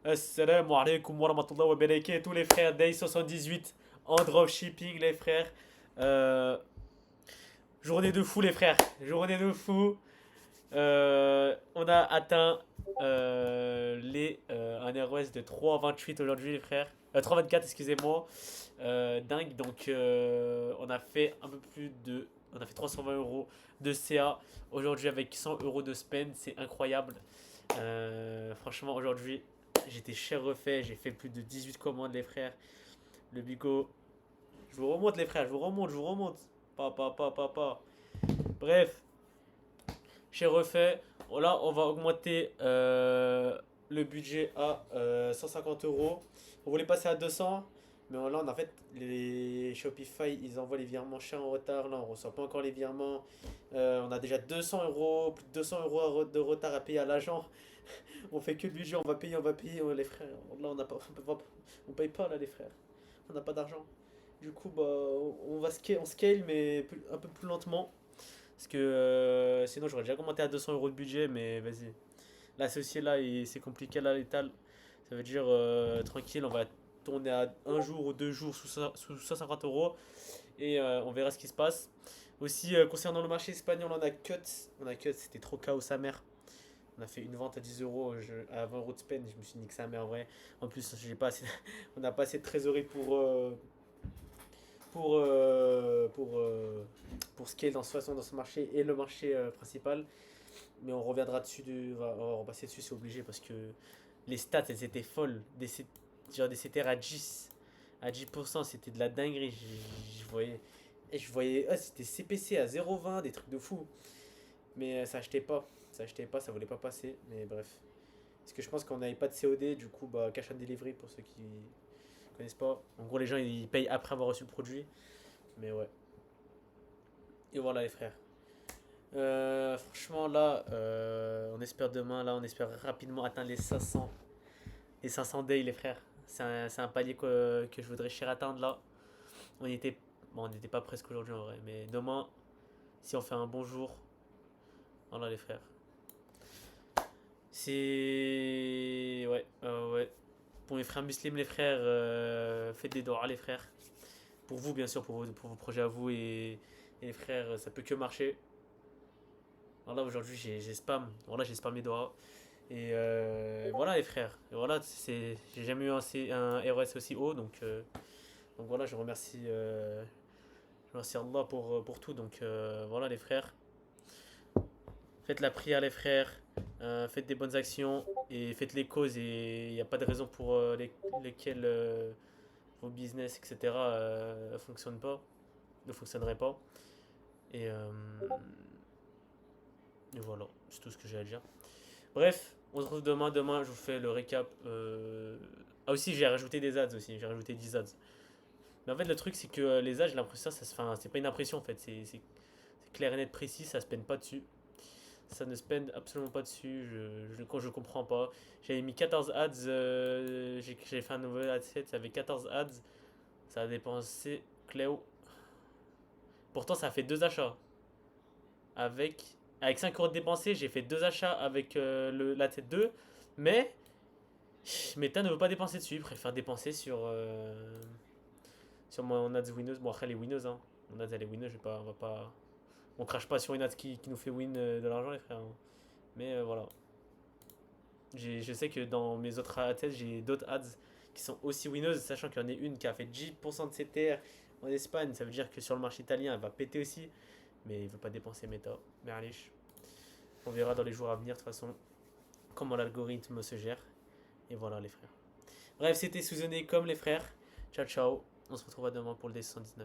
Assalamu alaikum wa rahmatullahi wa barakatuh, tous les frères Day 78 en dropshipping, les frères. Euh, Journée de fou, les frères. Journée de fou. On a atteint un ROS de 3,28 aujourd'hui, les frères. 3,24, excusez-moi. Dingue. Donc, on a fait un peu plus de. On a fait 320 euros de CA aujourd'hui avec 100 euros de spend. C'est incroyable. Franchement, aujourd'hui, j'étais cher refait. J'ai fait plus de 18 commandes, les frères. Le bigot. Je vous remonte, les frères. Je vous remonte, je vous remonte. Pas. Bref, j'ai refait. Là, on va augmenter le budget à 150 euros. On voulait passer à 200. Mais là, en fait, les Shopify, ils envoient les virements chers en retard. Là, on reçoit pas encore les virements. On a déjà 200 euros, plus de 200 euros de retard à payer à l'agent. On fait que le budget, on va payer les frères. Là, on paye pas là, les frères. On n'a pas d'argent. Du coup, bah, on scale, mais un peu plus lentement. Parce que sinon, j'aurais déjà commenté à 200 euros de budget, mais vas-y. L'associé là, c'est compliqué là, l'étal. Ça veut dire tranquille, on va tourner à un jour ou 2 jours sous 150 euros et on verra ce qui se passe. Aussi, concernant le marché espagnol, on a cut, c'était trop chaos sa mère. On a fait une vente à 10 euros à 20 euros de spend. Je me suis dit que sa mère en vrai. En plus, j'ai pas assez, on n'a pas assez de trésorerie pour, euh, pour, euh, pour scale dans, dans ce marché et le marché principal. Mais on reviendra dessus, on va repasser dessus, c'est obligé parce que les stats elles étaient folles. Genre des CTR à 10%, c'était de la dinguerie. Je voyais c'était CPC à 0,20, des trucs de fou. Mais ça achetait pas, ça voulait pas passer. Mais bref. Parce que je pense qu'on n'avait pas de COD, du coup, bah, cash on delivery pour ceux qui connaissent pas. En gros, les gens ils payent après avoir reçu le produit. Mais ouais. Et voilà, les frères. Franchement, là, on espère demain, là, on espère rapidement atteindre les 500 days, les frères. C'est un palier que je voudrais cher atteindre là. On était, bon, on n'était pas presque aujourd'hui en vrai, mais demain, si on fait un bon jour, voilà, les frères. C'est. Ouais, ouais. Pour mes frères musulmans, les frères, faites des doigts, les frères. Pour vous, bien sûr, pour vos projets à vous et les frères, ça peut que marcher. Voilà, aujourd'hui, j'ai spam. Voilà, j'ai spam mes doigts. Et voilà, les frères. Et voilà, j'ai jamais eu un ROS aussi haut. Donc voilà, je remercie Allah pour tout. Donc voilà, les frères. Faites la prière, les frères. Faites des bonnes actions et faites les causes. Et il n'y a pas de raison pour lesquelles vos business, etc., fonctionnent pas, ne fonctionneraient pas. Et, euh, et voilà, c'est tout ce que j'ai à dire. Bref, on se retrouve demain. Demain, je vous fais le récap. Ah aussi, j'ai rajouté des ads aussi. J'ai rajouté 10 ads. Mais en fait, le truc, c'est que les ads, j'ai l'impression, enfin, c'est pas une impression en fait. C'est clair et net précis. Ça se peine pas dessus. Ça ne se peine absolument pas dessus. Je comprends pas. J'avais mis 14 ads. J'ai fait un nouvel ad set. Ça avait 14 ads. Ça a dépensé. Cléo. Pourtant, ça a fait deux achats. Avec, avec 5 euros de dépensés, j'ai fait deux achats avec la tête 2. Mais Meta ne veut pas dépenser dessus. Il préfère dépenser sur mon ads winneuse. Bon, après, elle est winneuse. Hein. Mon ads, elle est winneuse. On va pas, on crache pas sur une ads qui nous fait win de l'argent, les frères. Hein. Mais voilà. Je sais que dans mes autres ads, j'ai d'autres ads qui sont aussi winneuses, sachant qu'il y en a une qui a fait 10% de CTR en Espagne. Ça veut dire que sur le marché italien, elle va péter aussi. Mais il veut pas dépenser Meta. Mais allez, on verra dans les jours à venir, de toute façon, comment l'algorithme se gère. Et voilà, les frères. Bref, c'était Suzonné comme les frères. Ciao, ciao. On se retrouvera demain pour le D119.